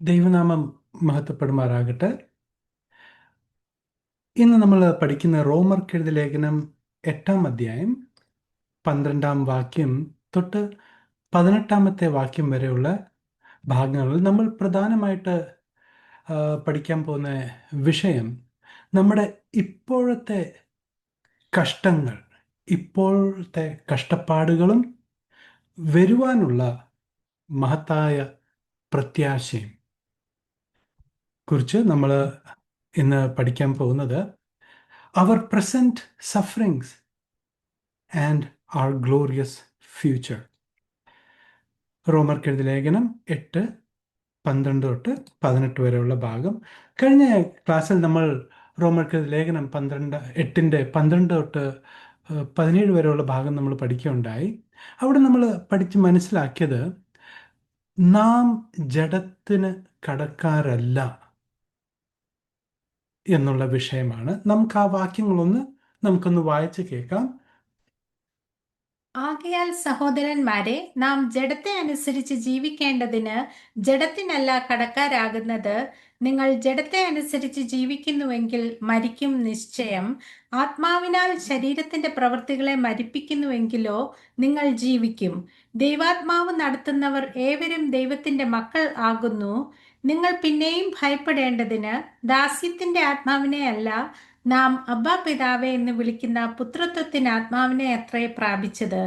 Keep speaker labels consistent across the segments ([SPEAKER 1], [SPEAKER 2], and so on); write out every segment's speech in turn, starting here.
[SPEAKER 1] ദൈവനാമം മഹത്വപ്പെടുമാറാകട്ടെ. ഇന്ന് നമ്മൾ പഠിക്കുന്ന റോമർക്കെഴുതിയ ലേഖനം 8-ാം അധ്യായം 12-ാം വാക്യം തൊട്ട് 18-ാമത്തെ വാക്യം വരെയുള്ള ഭാഗങ്ങളിൽ നമ്മൾ പ്രധാനമായിട്ട് പഠിക്കാൻ പോകുന്ന വിഷയം നമ്മുടെ ഇപ്പോഴത്തെ കഷ്ടങ്ങൾ, ഇപ്പോഴത്തെ കഷ്ടപ്പാടുകളും വരുവാനുള്ള മഹത്തായ പ്രത്യാശയും കുറിച്ച് നമ്മൾ ഇന്ന് പഠിക്കാൻ പോകുന്നത് അവർ present sufferings and our glorious future. റോമർക്കെഴുതിയ ലേഖനം 8:12 തൊട്ട് 18 വരെയുള്ള ഭാഗം. കഴിഞ്ഞ ക്ലാസ്സിൽ നമ്മൾ റോമർക്കെഴുതിയ ലേഖനം 8-ന്റെ 12 തൊട്ട് 17 വരെയുള്ള ഭാഗം നമ്മൾ പഠിക്കുകയുണ്ടായി. അവിടെ നമ്മൾ പഠിച്ച് മനസ്സിലാക്കിയത് നാം ജഡത്തിന് കടക്കാരല്ല എന്നുള്ള വിഷയമാണ്. നമുക്ക് ആ നമുക്കൊന്ന് വായിച്ച് കേൾക്കാം.
[SPEAKER 2] ആകയാൽ സഹോദരന്മാരെ, നാം ജഡത്തെ അനുസരിച്ച് ജീവിക്കേണ്ടതിന് ജഡത്തിനല്ല കടക്കാരാകുന്നത്. നിങ്ങൾ ജഡത്തെ അനുസരിച്ച് ജീവിക്കുന്നുവെങ്കിൽ മരിക്കും നിശ്ചയം. ആത്മാവിനാൽ ശരീരത്തിന്റെ പ്രവൃത്തികളെ മരിപ്പിക്കുന്നുവെങ്കിലോ നിങ്ങൾ ജീവിക്കും. ദൈവാത്മാവ് നടത്തുന്നവർ ഏവരും ദൈവത്തിന്റെ മക്കൾ ആകുന്നു. നിങ്ങൾ പിന്നെയും ഭയപ്പെടേണ്ടതിന് ദാസ്യത്തിന്റെ ആത്മാവിനെ അല്ല, നാം അബ്ബാ പിതാവേ എന്ന് വിളിക്കുന്ന പുത്രത്വത്തിന് ആത്മാവിനെ അത്രേ പ്രാപിച്ചത്.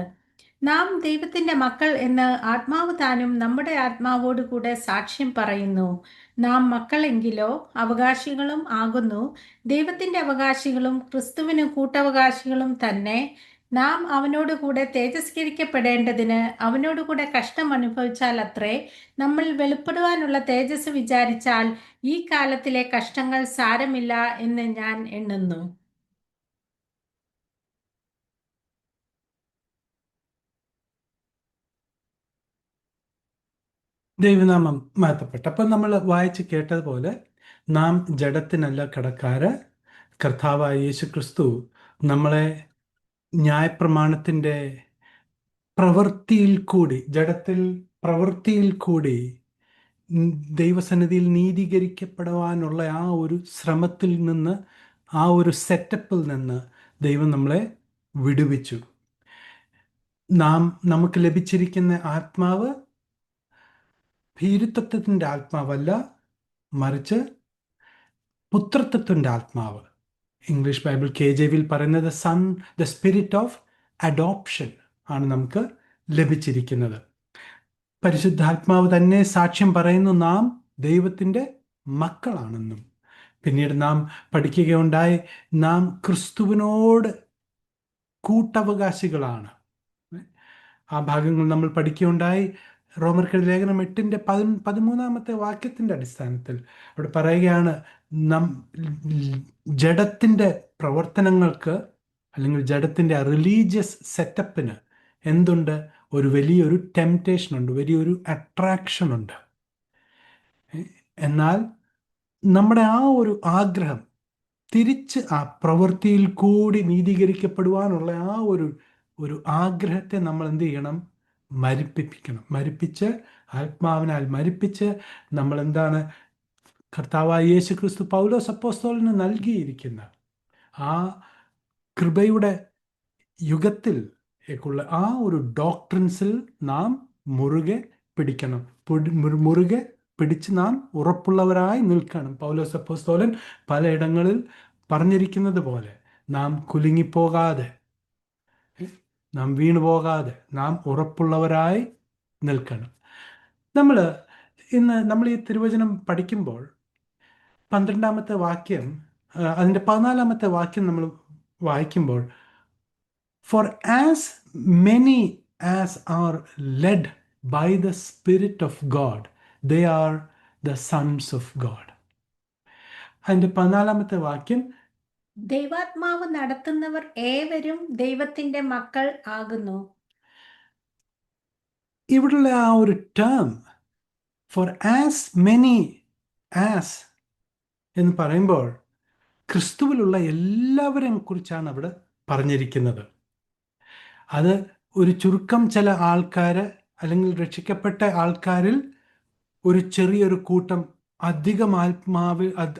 [SPEAKER 2] നാം ദൈവത്തിന്റെ മക്കൾ എന്ന് ആത്മാവ് താനും നമ്മുടെ ആത്മാവോട് കൂടെ സാക്ഷ്യം പറയുന്നു. നാം മക്കളെങ്കിലോ അവകാശികളും ആകുന്നു, ദൈവത്തിന്റെ അവകാശികളും ക്രിസ്തുവിന് കൂട്ടവകാശികളും തന്നെ. നാം അവനോട് കൂടെ തേജസ്കരിക്കപ്പെടേണ്ടതിന് അവനോട് കൂടെ കഷ്ടം അനുഭവിച്ചാൽ അത്രേ. നമ്മൾ വെളിപ്പെടുവാനുള്ള തേജസ് വിചാരിച്ചാൽ ഈ കാലത്തിലെ കഷ്ടങ്ങൾ സാരമില്ല എന്ന് ഞാൻ എണ്ണുന്നു.
[SPEAKER 1] ദൈവനാമം മാറ്റപ്പെട്ടു. അപ്പം നമ്മൾ വായിച്ച് കേട്ടതുപോലെ നാം ജഡത്തിനല്ല കടക്കാര്. കർത്താവായ യേശു ക്രിസ്തു നമ്മളെ ന്യായപ്രമാണത്തിൻ്റെ ജഡത്തിൽ പ്രവൃത്തിയിൽ കൂടി ദൈവസന്നിധിയിൽ നീതീകരിക്കപ്പെടുവാനുള്ള ആ ഒരു ശ്രമത്തിൽ നിന്ന്, ആ ഒരു സെറ്റപ്പിൽ നിന്ന് ദൈവം നമ്മളെ വിടുവിച്ചു. നമുക്ക് ലഭിച്ചിരിക്കുന്ന ആത്മാവ് ഭീരുത്വത്തിൻ്റെ ആത്മാവല്ല, മറിച്ച് പുത്രത്വത്തിൻ്റെ ആത്മാവ്. ഇംഗ്ലീഷ് ബൈബിൾ KJV പറയുന്നത് ദ സ്പിരിറ്റ് ഓഫ് അഡോപ്ഷൻ ആണ് നമുക്ക് ലഭിച്ചിരിക്കുന്നത്. പരിശുദ്ധാത്മാവ് തന്നെ സാക്ഷ്യം പറയുന്നു നാം ദൈവത്തിൻ്റെ മക്കളാണെന്നും. പിന്നീട് നാം പഠിക്കുകയുണ്ടായി, നാം ക്രിസ്തുവിനോട് കൂട്ടവകാശികളാണ്. ആ ഭാഗങ്ങൾ നമ്മൾ പഠിക്കുകയുണ്ടായി. റോമർക്കെഴുതിയ ലേഖനം 8-ന്റെ 13-ാമത്തെ വാക്യത്തിൻ്റെ അടിസ്ഥാനത്തിൽ അവിടെ പറയുകയാണ്, ജഡത്തിൻ്റെ പ്രവർത്തനങ്ങൾക്ക് അല്ലെങ്കിൽ ജഡത്തിൻ്റെ റിലീജിയസ് സെറ്റപ്പിന് എന്തുണ്ട്? ഒരു വലിയൊരു ടെംപ്റ്റേഷൻ ഉണ്ട്, വലിയൊരു അട്രാക്ഷൻ ഉണ്ട്. എന്നാൽ നമ്മുടെ ആ ഒരു ആഗ്രഹം തിരിച്ച് ആ പ്രവൃത്തിയിൽ കൂടി നീതീകരിക്കപ്പെടുവാനുള്ള ആ ഒരു ആഗ്രഹത്തെ നമ്മൾ എന്ത് ചെയ്യണം? മരിപ്പിച്ച് ആത്മാവിനാൽ മരിപ്പിച്ച് നമ്മൾ എന്താണ് കർത്താവായ യേശു ക്രിസ്തു പൗലോസ് അപ്പോസ്തലന് നൽകിയിരിക്കുന്ന ആ കൃപയുടെ യുഗത്തിൽ ആ ഒരു ഡോക്ട്രിൻസിൽ നാം മുറുകെ പിടിക്കണം. മുറുകെ പിടിച്ച് നാം ഉറപ്പുള്ളവരായി നിൽക്കണം. പൗലോസ് അപ്പോസ്തലൻ പലയിടങ്ങളിൽ പറഞ്ഞിരിക്കുന്നത് പോലെ നാം കുലുങ്ങിപ്പോകാതെ, നാം വീണുപോകാതെ നാം ഉറപ്പുള്ളവരായി നിൽക്കണം. നമ്മൾ ഈ തിരുവചനം പഠിക്കുമ്പോൾ 12-ാമത്തെ വാക്യം, അതിൻ്റെ 14-ാമത്തെ വാക്യം നമ്മൾ വായിക്കുമ്പോൾ, for as many as are led by the spirit of God they are the sons of God. അതിൻ്റെ 14-ാമത്തെ വാക്യം,
[SPEAKER 2] ദൈവാത്മാവ് നടത്തുന്നവർ ഏവരും ദൈവത്തിന്റെ മക്കൾ ആകുന്നു.
[SPEAKER 1] ഇവിടുള്ള ആ ഒരു term for as many as എന്ന് പറയുമ്പോൾ ക്രിസ്തുവിലുള്ള എല്ലാവരെയും കുറിച്ചാണ് അവിടെ പറഞ്ഞിരിക്കുന്നത്. അത് ഒരു ചുരുക്കം ചില ആൾക്കാർ അല്ലെങ്കിൽ രക്ഷിക്കപ്പെട്ട ആൾക്കാരിൽ ഒരു ചെറിയൊരു കൂട്ടം,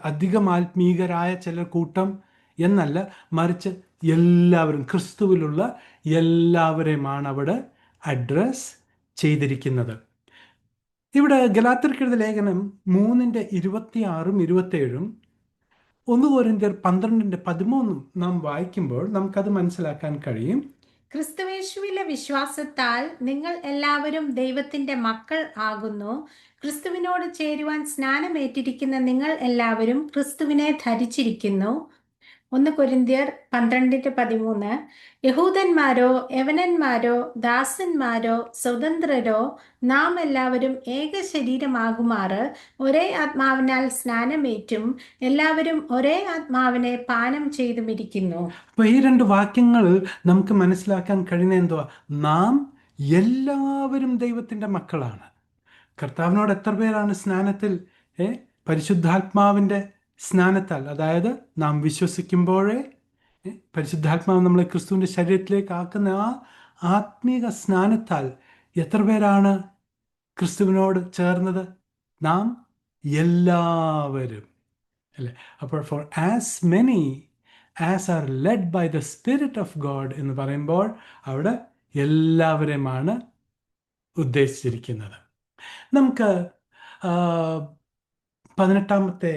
[SPEAKER 1] അധികം ആത്മീകരായ ചില കൂട്ടം എന്നല്ല, മറിച്ച് എല്ലാവരും, ക്രിസ്തുവിലുള്ള എല്ലാവരെയുമാണ് അവിടെ അഡ്രസ് ചെയ്തിരിക്കുന്നത്. ഇവിടെ ഗലാത്യർക്കെഴുതിയ ലേഖനം 3:26-27, 1 കൊരിന്ത്യർ 12:13 നാം വായിക്കുമ്പോൾ നമുക്കത് മനസ്സിലാക്കാൻ കഴിയും.
[SPEAKER 2] ക്രിസ്തുവേശുവിലെ വിശ്വാസത്താൽ നിങ്ങൾ എല്ലാവരും ദൈവത്തിന്റെ മക്കൾ ആകുന്നു. ക്രിസ്തുവിനോട് ചേരുവാൻ സ്നാനമേറ്റിരിക്കുന്ന നിങ്ങൾ എല്ലാവരും ക്രിസ്തുവിനെ ധരിച്ചിരിക്കുന്നു. 1 കൊരിന്ത്യർ 12:13. യഹൂദന്മാരോ യവനന്മാരോ ദാസന്മാരോ സ്വതന്ത്രരോ നാം എല്ലാവരും ഏക ശരീരമാകുമാറ് ഒരേ ആത്മാവിനാൽ സ്നാനമേറ്റും എല്ലാവരും ഒരേ ആത്മാവിനെ പാനം ചെയ്തുമിരിക്കുന്നു.
[SPEAKER 1] അപ്പൊ ഈ 2 വാക്യങ്ങൾ നമുക്ക് മനസ്സിലാക്കാൻ കഴിയുന്ന എന്തുവാ? നാം എല്ലാവരും ദൈവത്തിന്റെ മക്കളാണ്. കർത്താവിനോട് എത്ര പേരാണ് സ്നാനത്തിൽ പരിശുദ്ധാത്മാവിന്റെ സ്നാനത്താൽ, അതായത് നാം വിശ്വസിക്കുമ്പോഴേ പരിശുദ്ധാത്മാവ് നമ്മളെ ക്രിസ്തുവിന്റെ ശരീരത്തിലേക്ക് ആക്കുന്ന ആ ആത്മീക സ്നാനത്താൽ എത്ര പേരാണ് ക്രിസ്തുവിനോട് ചേർന്നത്? നാം എല്ലാവരും, അല്ലേ? അപ്പോൾ for as many as are led by the spirit of God എന്ന് പറയുമ്പോൾ അവിടെ എല്ലാവരെയുമാണ് ഉദ്ദേശിച്ചിരിക്കുന്നത്. നമുക്ക് 18-ാമത്തെ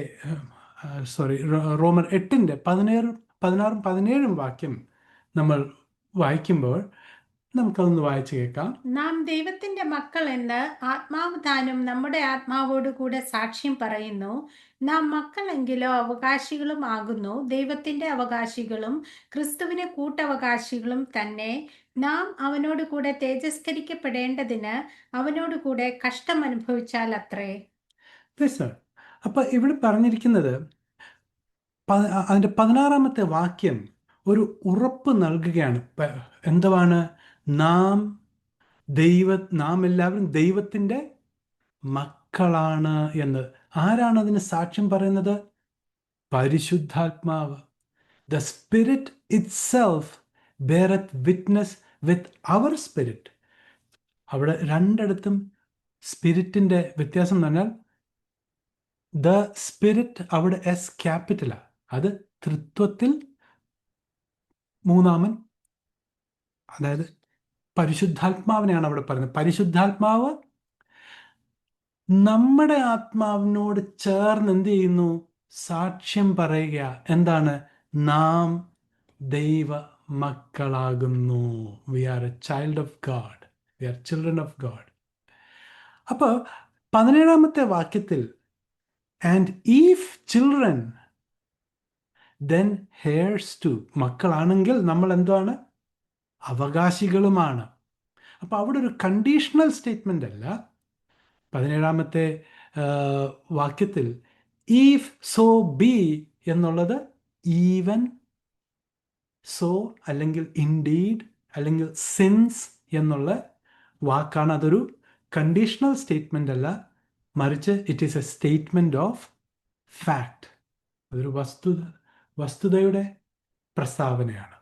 [SPEAKER 1] റോമർ 8:16-17 വാക്യം നമ്മൾ വായിക്കുമ്പോൾ നമുക്കതൊന്ന് വായിച്ചു കേൾക്കാം.
[SPEAKER 2] നാം ദൈവത്തിന്റെ മക്കൾ എന്ന് ആത്മാവ് താനും നമ്മുടെ ആത്മാവോട് കൂടെ സാക്ഷ്യം പറയുന്നു. നാം മക്കളെങ്കിലോ അവകാശികളും ആകുന്നു, ദൈവത്തിന്റെ അവകാശികളും ക്രിസ്തുവിന് കൂട്ടവകാശികളും തന്നെ. നാം അവനോട് കൂടെ തേജസ്കരിക്കപ്പെടേണ്ടതിന് അവനോട് കൂടെ കഷ്ടം അനുഭവിച്ചാൽ അത്രേ.
[SPEAKER 1] അപ്പൊ ഇവിടെ പറഞ്ഞിരിക്കുന്നത് അതിന്റെ 16-ാമത്തെ വാക്യം ഒരു ഉറപ്പ് നൽകുകയാണ്. എന്തുവാണ്? നാം എല്ലാവരും ദൈവത്തിന്റെ മക്കളാണ് എന്ന്. ആരാണ് അതിന് സാക്ഷ്യം പറയുന്നത്? പരിശുദ്ധാത്മാവ്. The spirit itself beareth witness with our spirit. അവിടെ രണ്ടിടത്തും സ്പിരിറ്റിന്റെ വ്യത്യാസം എന്ന് പറഞ്ഞാൽ ദ സ്പിരിറ്റ് അവിടെ എസ് ക്യാപിറ്റലാണ്. അത് തൃത്വത്തിൽ മൂന്നാമൻ, അതായത് പരിശുദ്ധാത്മാവിനെയാണ് അവിടെ പറയുന്നത്. പരിശുദ്ധാത്മാവ് നമ്മുടെ ആത്മാവിനോട് ചേർന്ന് എന്ത് ചെയ്യുന്നു? സാക്ഷ്യം പറയുക. എന്താണ്? നാം ദൈവ മക്കളാകുന്നു. We are a child of God, we are children of God. അപ്പോൾ 17-ാമത്തെ വാക്യത്തിൽ and if children then heirs too, മക്കളാണെങ്കിൽ നമ്മൾ എന്താണ്? അവകാശികളുമാണ്. അപ്പോൾ അവിടെ ഒരു കണ്ടീഷണൽ സ്റ്റേറ്റ്മെൻ്റ് അല്ല. 17-ാമത്തെ വാക്യത്തിൽ ഈഫ് സോ ബി എന്നുള്ളത് ഈവൻ സോ അല്ലെങ്കിൽ ഇൻഡീഡ് അല്ലെങ്കിൽ സിൻസ് എന്നുള്ള വാക്കാണ്. അതൊരു കണ്ടീഷണൽ സ്റ്റേറ്റ്മെൻ്റ് അല്ല, മറിച്ച് it is A statement of fact. അതൊരു വസ്തുതയുടെ പ്രസ്താവനയാണ്.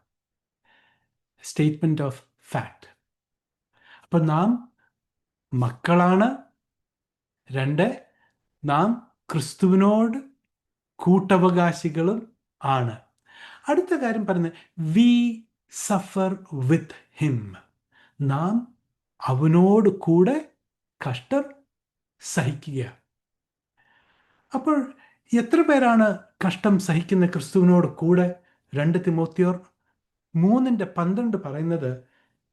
[SPEAKER 1] Statement of fact. അപ്പം നാം മക്കളാണ്. 2, നാം ക്രിസ്തുവിനോട് കൂട്ടവകാശികളും ആണ്. അടുത്ത കാര്യം പറയുന്നത് വി സഫർ വിത്ത് ഹിം. നാം അവനോട് കൂടെ കഷ്ടം സഹിക്കുക. അപ്പോൾ എത്ര പേരാണ് കഷ്ടം സഹിക്കുന്ന ക്രിസ്തുവിനോട് കൂടെ? 2 തിമോത്തിയോർ 3:12 പറയുന്നത്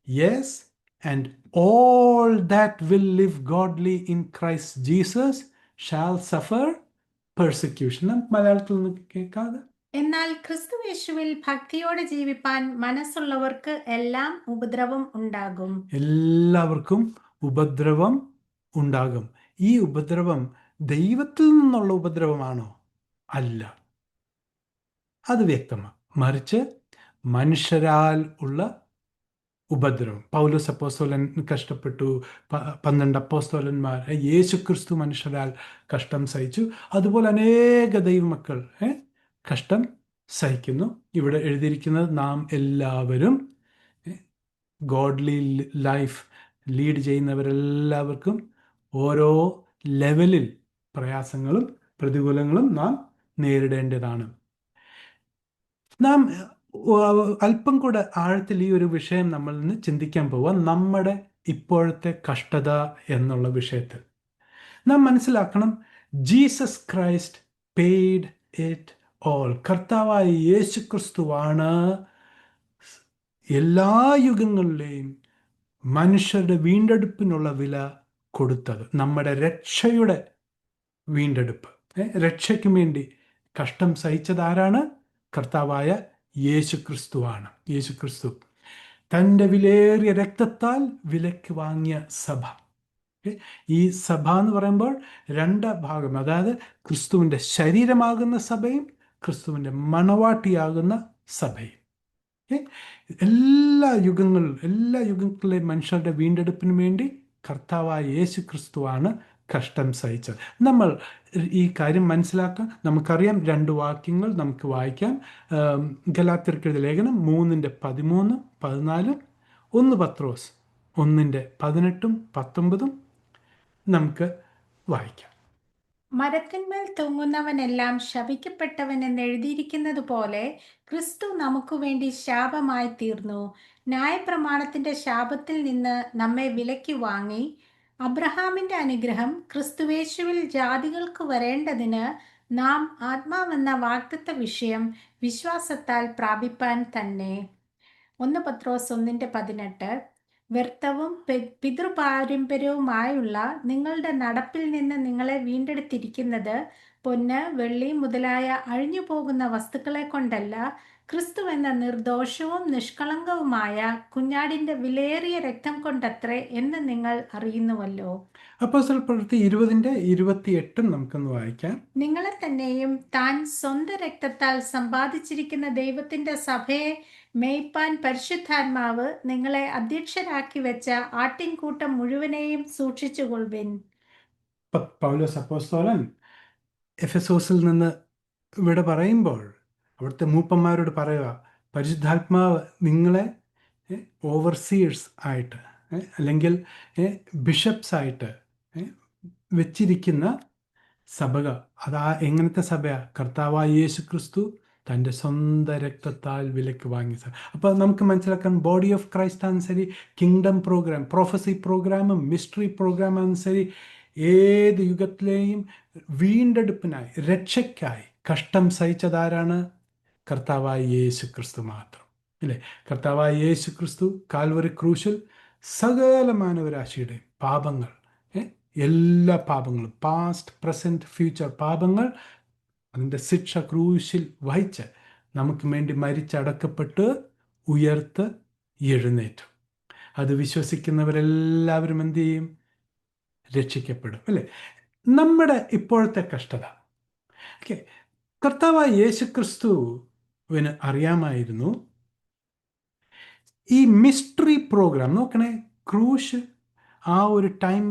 [SPEAKER 1] yes and all that will live godly in Christ Jesus shall suffer persecution. മലയാളത്തിൽ നിന്ന് കേൾക്കാതെ,
[SPEAKER 2] എന്നാൽ ക്രിസ്തുയേശുവിൽ ഭക്തിയോടെ ജീവിപ്പാൻ മനസ്സുള്ളവർക്ക് എല്ലാം ഉപദ്രവം ഉണ്ടാകും.
[SPEAKER 1] എല്ലാവർക്കും ഉപദ്രവം ഉണ്ടാകും. ഈ ഉപദ്രവം ദൈവത്തിൽ നിന്നുള്ള ഉപദ്രവമാണോ? അല്ല, അത് വ്യക്തമാണ്. മറിച്ച് മനുഷ്യരാൽ ഉള്ള ഉപദ്രവം. പൗലോസ് അപ്പോസ്തലൻ കഷ്ടപ്പെട്ടു, 12 അപ്പോസ്തലന്മാർ, യേശു ക്രിസ്തു മനുഷ്യരാൽ കഷ്ടം സഹിച്ചു. അതുപോലെ അനേക ദൈവമക്കൾ കഷ്ടം സഹിക്കുന്നു. ഇവിടെ എഴുതിയിരിക്കുന്നത് നാം എല്ലാവരും ഗോഡ്ലി ലൈഫ് ലീഡ് ചെയ്യുന്നവരെല്ലാവർക്കും ഓരോ ലെവലിൽ പ്രയാസങ്ങളും പ്രതികൂലങ്ങളും നാം നേരിടേണ്ടതാണ്. നാം അല്പം കൂടെ ആഴത്തിൽ ഈ ഒരു വിഷയം നമ്മൾ ഇന്ന് ചിന്തിക്കാൻ പോവുക, നമ്മുടെ ഇപ്പോഴത്തെ കഷ്ടത എന്നുള്ള വിഷയത്തിൽ. നാം മനസ്സിലാക്കണം, Jesus Christ paid it all. കർത്താവായ യേശു ക്രിസ്തുവാണ് എല്ലാ യുഗങ്ങളിലെയും മനുഷ്യരുടെ വീണ്ടെടുപ്പിനുള്ള വില കൊടുത്തത്. നമ്മുടെ രക്ഷയുടെ വീണ്ടെടുപ്പ്, രക്ഷയ്ക്ക് വേണ്ടി കഷ്ടം സഹിച്ചത് ആരാണ്? കർത്താവായ യേശു ക്രിസ്തുവാണ്. യേശു ക്രിസ്തു തൻ്റെ വിലയേറിയ രക്തത്താൽ വിലയ്ക്ക് വാങ്ങിയ സഭ. ഈ സഭ എന്ന് പറയുമ്പോൾ രണ്ട് ഭാഗം, അതായത് ക്രിസ്തുവിൻ്റെ ശരീരമാകുന്ന സഭയും ക്രിസ്തുവിൻ്റെ മണവാട്ടിയാകുന്ന സഭയും. എല്ലാ യുഗങ്ങളിലെ മനുഷ്യരുടെ വീണ്ടെടുപ്പിന് വേണ്ടി കർത്താവായ യേശു ക്രിസ്തുവാണ് കഷ്ടം സഹിച്ചത്. നമ്മൾ ഈ കാര്യം മനസ്സിലാക്കാൻ നമുക്കറിയാം. 2 വാക്യങ്ങൾ നമുക്ക് വായിക്കാം. ഗലാത്യർക്കെഴുതിയ ലേഖനം 3:13-14, 1 പത്രോസ് 1:18-19 നമുക്ക് വായിക്കാം.
[SPEAKER 2] മരത്തിന്മേൽ തൂങ്ങുന്നവനെല്ലാം ശപിക്കപ്പെട്ടവൻ എന്ന് എഴുതിയിരിക്കുന്നത് പോലെ ക്രിസ്തു നമുക്ക് വേണ്ടി ശാപമായി തീർന്നു. ന്യായപ്രമാണത്തിന്റെ ശാപത്തിൽ നിന്ന് നമ്മെ വിലയ്ക്ക് വാങ്ങി അബ്രഹാമിന്റെ അനുഗ്രഹം ക്രിസ്തുവേശുവിൽ ജാതികൾക്ക് വരേണ്ടതിന് നാം ആത്മാവെന്ന വാഗ്ദത്ത വിഷയം വിശ്വാസത്താൽ പ്രാപിപ്പാൻ തന്നെ. 1 പത്രോസ് 1:18. വ്യർത്ഥവും പിതൃപാരമ്പര്യവുമായുള്ള നിങ്ങളുടെ നടപ്പിൽ നിന്ന് നിങ്ങളെ വീണ്ടെടുത്തിരിക്കുന്നത് പൊന്ന്, വെള്ളി മുതലായ അഴിഞ്ഞു പോകുന്ന വസ്തുക്കളെ കൊണ്ടല്ല, ക്രിസ്തു എന്ന നിർദോഷവും നിഷ്കളങ്കവുമായ കുഞ്ഞാടിന്റെ വിലയേറിയ രക്തം കൊണ്ടത്രേ എന്ന് നിങ്ങൾ അറിയുന്നുവല്ലോ.
[SPEAKER 1] അപ്പോസ്തല പ്രവൃത്തി 20:28 നമുക്കൊന്ന് വായിക്കാം.
[SPEAKER 2] നിങ്ങളെ തന്നെയും താൻ സ്വന്തം രക്തത്താൽ സമ്പാദിച്ചിരിക്കുന്ന ദൈവത്തിന്റെ സഭയെ മേയ്പ്പാൻ പരിശുദ്ധാത്മാവ് നിങ്ങളെ അധ്യക്ഷരാക്കി വെച്ച ആട്ടിൻകൂട്ടം മുഴുവനെയും സൂക്ഷിച്ചുകൊള്ളുവിൻ.
[SPEAKER 1] പൗലോസ് അപ്പോസ്തലൻ എഫെസോസിൽ നിന്ന് ഇവിടെ പറയുമ്പോൾ അവിടുത്തെ മൂപ്പന്മാരോട് പറയുക, പരിശുദ്ധാത്മാവ് നിങ്ങളെ ഓവർസീയേഴ്സ് ആയിട്ട് അല്ലെങ്കിൽ ബിഷപ്സ് ആയിട്ട് വെച്ചിരിക്കുന്ന സഭകൾ. അതാ എങ്ങനത്തെ സഭയാ? കർത്താവായ യേശു ക്രിസ്തു തൻ്റെ സ്വന്തം രക്തത്താൽ വിലക്ക് വാങ്ങിയ സഭ. അപ്പോൾ നമുക്ക് മനസ്സിലാക്കാൻ, ബോഡി ഓഫ് ക്രൈസ്റ്റ് അനുസരി കിങ്ഡം പ്രോഗ്രാം, പ്രൊഫസി പ്രോഗ്രാമും മിസ്റ്ററി പ്രോഗ്രാമും അനുസരി ഏത് യുഗത്തിലെയും വീണ്ടെടുപ്പിനായി, രക്ഷയ്ക്കായി കഷ്ടം സഹിച്ചതാരാണ്? കർത്താവായ യേശു ക്രിസ്തു മാത്രം, അല്ലേ? കർത്താവായ യേശു ക്രിസ്തു കാൽവറി ക്രൂശിൽ സകല മാനവരാശിയുടെ പാപങ്ങൾ, എല്ലാ പാപങ്ങളും, പാസ്റ്റ് പ്രസൻറ്റ് ഫ്യൂച്ചർ പാപങ്ങൾ, അതിൻ്റെ ശിക്ഷ ക്രൂശിൽ വഹിച്ച് നമുക്ക് വേണ്ടി മരിച്ചടക്കപ്പെട്ട് ഉയർത്ത് എഴുന്നേറ്റു. അത് വിശ്വസിക്കുന്നവരെല്ലാവരും എന്ത് ചെയ്യും? രക്ഷിക്കപ്പെടും, അല്ലേ? നമ്മുടെ ഇപ്പോഴത്തെ കഷ്ടത, ഓക്കെ, കർത്താവായ യേശു ക്രിസ്തുവിന് അറിയാമായിരുന്നു. ഈ മിസ്റ്ററി പ്രോഗ്രാം നോക്കണേ, ക്രൂശ് ആ ഒരു ടൈം,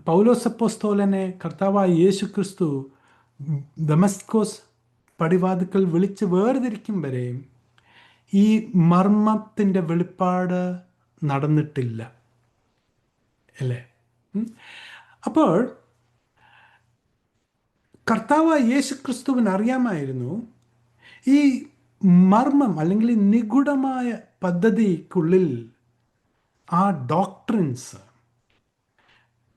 [SPEAKER 1] പൗലോസ് അപ്പോസ്തലനെ കർത്താവായ യേശു ക്രിസ്തു ദമസ്കോസ് പടിവാതിക്കൽ വിളിച്ച് വേർതിരിക്കും വരെയും ഈ മർമ്മത്തിൻ്റെ വെളിപ്പാട് നടന്നിട്ടില്ല, അല്ലേ? അപ്പോൾ കർത്താവായ യേശു ക്രിസ്തുവിന് അറിയാമായിരുന്നു ഈ മർമ്മം അല്ലെങ്കിൽ ഈ നിഗൂഢമായ പദ്ധതിക്കുള്ളിൽ ആ ഡോക്ട്രിൻസ്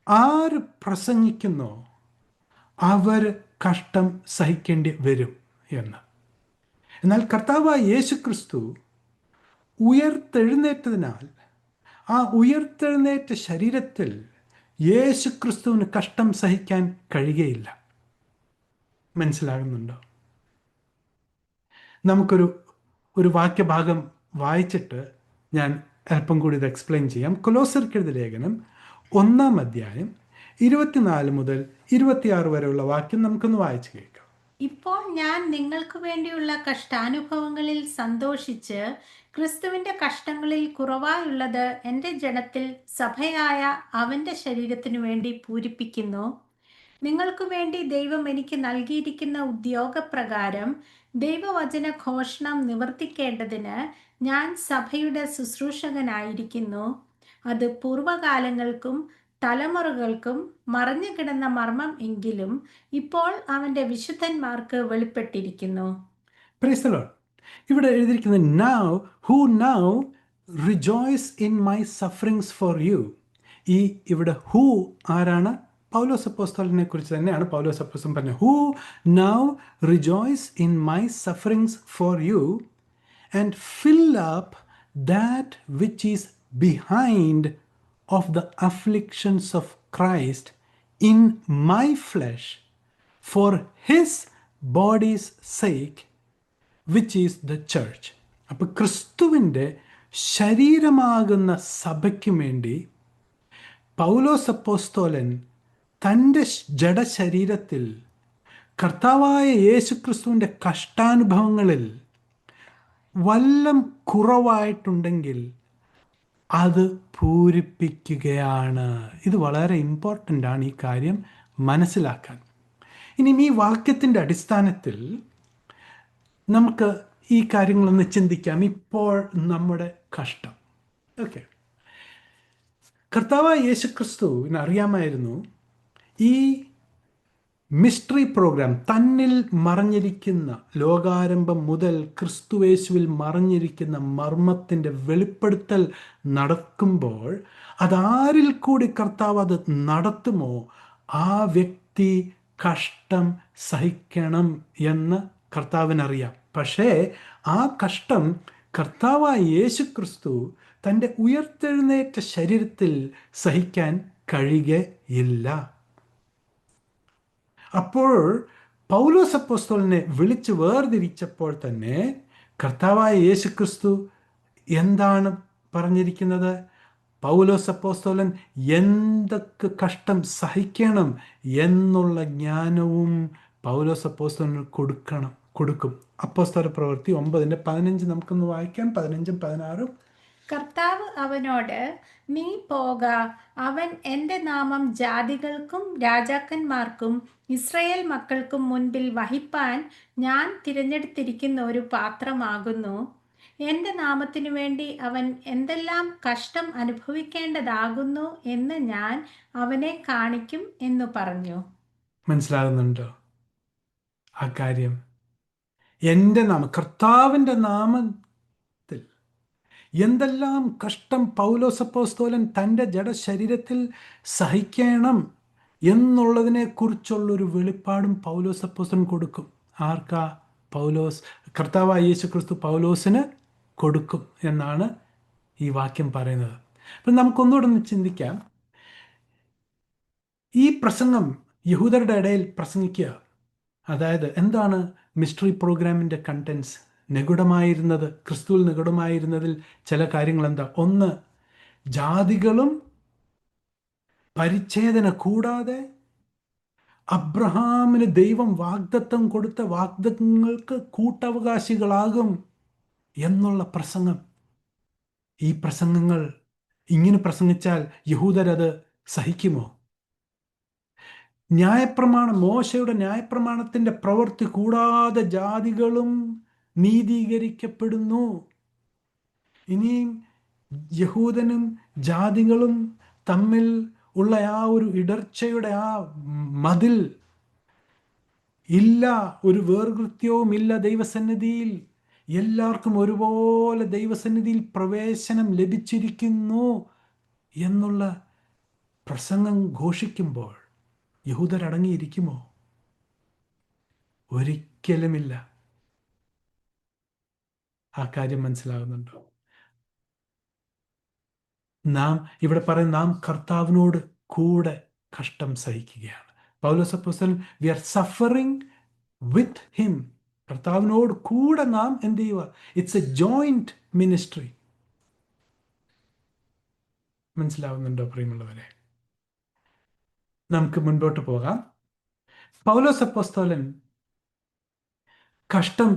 [SPEAKER 1] ആര് പ്രസംഗിക്കുന്നോ അവർ കഷ്ടം സഹിക്കേണ്ടി വരും എന്ന്. എന്നാൽ കർത്താവായ യേശു ക്രിസ്തു ഉയർത്തെഴുന്നേറ്റതിനാൽ ആ ഉയർത്തെഴുന്നേറ്റ ശരീരത്തിൽ യേശു ക്രിസ്തുവിന് കഷ്ടം സഹിക്കാൻ കഴിയുകയില്ല. മനസ്സിലാകുന്നുണ്ടോ? നമുക്കൊരു വാക്യഭാഗം വായിച്ചിട്ട് ഞാൻ അല്പം കൂടി ഇത് എക്സ്പ്ലെയിൻ ചെയ്യാം. കൊലോസ്യർക്കെഴുതിയ ലേഖനം 1:24-26 വരെയുള്ള വാക്യം നമുക്കൊന്ന് വായിച്ചു കേൾക്കാം.
[SPEAKER 2] ഇപ്പോൾ ഞാൻ നിങ്ങൾക്ക് വേണ്ടിയുള്ള കഷ്ടാനുഭവങ്ങളിൽ സന്തോഷിച്ച് ക്രിസ്തുവിന്റെ കഷ്ടങ്ങളിൽ കുറവായുള്ളത് എൻ്റെ ജഡത്തിൽ സഭയായ അവന്റെ ശരീരത്തിനു വേണ്ടി പൂരിപ്പിക്കുന്നു. നിങ്ങൾക്ക് വേണ്ടി ദൈവം എനിക്ക് നൽകിയിരിക്കുന്ന ഉദ്യോഗപ്രകാരം ദൈവവചന ഘോഷണം നിവർത്തിക്കേണ്ടതിന് ഞാൻ സഭയുടെ ശുശ്രൂഷകനായിരിക്കുന്നു. അത് പൂർവകാലങ്ങൾക്കും തലമുറകൾക്കും മറഞ്ഞു കിടന്ന മർമ്മം എങ്കിലും ഇപ്പോൾ അവന്റെ വിശുദ്ധന്മാർക്ക് വെളിപ്പെട്ടിരിക്കുന്നു.
[SPEAKER 1] Praise the Lord. ഇവിടെ എഴുതിയിരിക്കുന്നത് now who now rejoice in my sufferings for you. ഈ ഇവിടെ ഹൂ ആരാണ്? പൗലോസ് അപ്പോസ്തലനെ കുറിച്ച് തന്നെയാണ് പൗലോസ് അപ്പോസ്തലൻ പറഞ്ഞത്. Who now rejoice in my sufferings for U and fill up that which is behind of the afflictions of Christ in my flesh for his body's sake, which is the church. അപ്പോൾ ക്രിസ്തുവിൻ്റെ ശരീരമാകുന്ന സഭയ്ക്ക് വേണ്ടി പൗലോസ് അപ്പോസ്തലൻ തൻ്റെ ജഡശരീരത്തിൽ കർത്താവായ യേശുക്രിസ്തുവിൻ്റെ കഷ്ടാനുഭവങ്ങളിൽ വല്ലം കുറവായിട്ടുണ്ടെങ്കിൽ അത് പൂരിപ്പിക്കുകയാണ്. ഇത് വളരെ ഇമ്പോർട്ടൻ്റ് ആണ് ഈ കാര്യം മനസ്സിലാക്കാൻ. ഇനിയും ഈ വാക്യത്തിൻ്റെ അടിസ്ഥാനത്തിൽ നമുക്ക് ഈ കാര്യങ്ങളൊന്ന് ചിന്തിക്കാം. ഇപ്പോൾ നമ്മുടെ കഷ്ടം, ഓക്കെ, കർത്താവായ യേശുക്രിസ്തുവിന് അറിയാമായിരുന്നു ഈ മിസ്റ്ററി പ്രോഗ്രാം തന്നിൽ മറഞ്ഞിരിക്കുന്ന, ലോകാരംഭം മുതൽ ക്രിസ്തുവേശുവിൽ മറഞ്ഞിരിക്കുന്ന മർമ്മത്തിൻ്റെ വെളിപ്പെടുത്തൽ നടക്കുമ്പോൾ അതാരിൽ കൂടി കർത്താവ് അത് നടത്തുമോ ആ വ്യക്തി കഷ്ടം സഹിക്കണം എന്ന് കർത്താവിനറിയാം. പക്ഷേ ആ കഷ്ടം കർത്താവായ യേശു ക്രിസ്തു തൻ്റെ ഉയർത്തെഴുന്നേറ്റ ശരീരത്തിൽ സഹിക്കാൻ കഴിയുകയില്ല. അപ്പോൾ പൗലോസ് അപ്പോസ്തലനെ വിളിച്ച് വേർതിരിച്ചപ്പോൾ തന്നെ കർത്താവായ യേശു ക്രിസ്തു എന്താണ് പറഞ്ഞിരിക്കുന്നത്? പൗലോസ് അപ്പോസ്തലൻ എന്തൊക്കെ കഷ്ടം സഹിക്കണം എന്നുള്ള ജ്ഞാനവും പൗലോസ് അപ്പോസ്തലന് കൊടുക്കും. അപ്പോസ്തല പ്രവൃത്തി 9:15 നമുക്കൊന്ന് വായിക്കാം. 15ഉം 16ഉം.
[SPEAKER 2] കർത്താവ് അവനോട്, നീ പോക, അവൻ എൻ്റെ നാമം ജാതികൾക്കും രാജാക്കന്മാർക്കും ഇസ്രായേൽ മക്കൾക്കും മുൻപിൽ വഹിപ്പാൻ ഞാൻ തിരഞ്ഞെടുത്തിരിക്കുന്ന ഒരു പാത്രമാകുന്നു. എൻ്റെ നാമത്തിനു വേണ്ടി അവൻ എന്തെല്ലാം കഷ്ടം അനുഭവിക്കേണ്ടതാകുന്നു എന്ന് ഞാൻ അവനെ കാണിക്കും എന്നു പറഞ്ഞു.
[SPEAKER 1] മനസ്സിലാകുന്നുണ്ടോ ആ കാര്യം? എൻ്റെ നാമം, കർത്താവിൻ്റെ നാമത്തിൽ എന്തെല്ലാം കഷ്ടം പൗലോസ് അപ്പോസ്തലൻ തൻ്റെ ജഡശരീരത്തിൽ സഹിക്കണം എന്നുള്ളതിനെ കുറിച്ചുള്ളൊരു വെളിപ്പാടും പൗലോസ് അപ്പോസ്തലൻ കൊടുക്കും. ആർക്കാ? കർത്താവായ യേശു ക്രിസ്തു പൗലോസിന് കൊടുക്കും എന്നാണ് ഈ വാക്യം പറയുന്നത്. അപ്പം നമുക്കൊന്നുകൂടെ ഒന്ന് ചിന്തിക്കാം. ഈ പ്രസംഗം യഹൂദരുടെ ഇടയിൽ പ്രസംഗിക്കുക, അതായത് എന്താണ് മിസ്റ്ററി പ്രോഗ്രാമിൻ്റെ കണ്ടൻസ്? നിഗൂഢമായിരുന്നത്, ക്രിസ്തുവിൽ നിഗൂഢമായിരുന്നതിൽ ചില കാര്യങ്ങൾ എന്താ? ഒന്ന്, ജാതികളും പരിച്ഛേദന കൂടാതെ അബ്രഹാമിന് ദൈവം വാഗ്ദത്തം കൊടുത്ത വാഗ്ദത്തങ്ങൾക്ക് കൂട്ടവകാശികളാകും എന്നുള്ള പ്രസംഗം. ഈ പ്രസംഗങ്ങൾ ഇങ്ങനെ പ്രസംഗിച്ചാൽ യഹൂദരത് സഹിക്കുമോ? ന്യായപ്രമാണം, മോശയുടെ ന്യായപ്രമാണത്തിൻ്റെ പ്രവൃത്തി കൂടാതെ ജാതികളും നീതീകരിക്കപ്പെടുന്നു. ഇനിയും യഹൂദനും ജാതികളും തമ്മിൽ ഉള്ള ആ ഒരു ഇടർച്ചയുടെ ആ മതിൽ ഇല്ല, ഒരു വേർകൃത്യവും ഇല്ല ദൈവസന്നിധിയിൽ. എല്ലാവർക്കും ഒരുപോലെ ദൈവസന്നിധിയിൽ പ്രവേശനം ലഭിച്ചിരിക്കുന്നു എന്നുള്ള പ്രസംഗം ഘോഷിക്കുമ്പോൾ യഹൂദരടങ്ങിയിരിക്കുമോ? ഒരിക്കലുമില്ല. ആ കാര്യം മനസ്സിലാകുന്നുണ്ടോ? നാം ഇവിടെ പറയും, നാം കർത്താവിനോട് കൂടെ കഷ്ടം സഹിക്കുകയാണ്. പൗലോസ് അപ്പോസ്തലൻ, we are suffering with him. കർത്താവിനോട് കൂടെ നാം എന്ത് ചെയ്യുക? It's a joint ministry. മനസ്സിലാവുന്നുണ്ടോ പ്രിയമുള്ളവരെ? നമുക്ക് മുൻപോട്ട് പോകാം. പൗലോസ് അപ്പോസ്തലൻ കഷ്ടം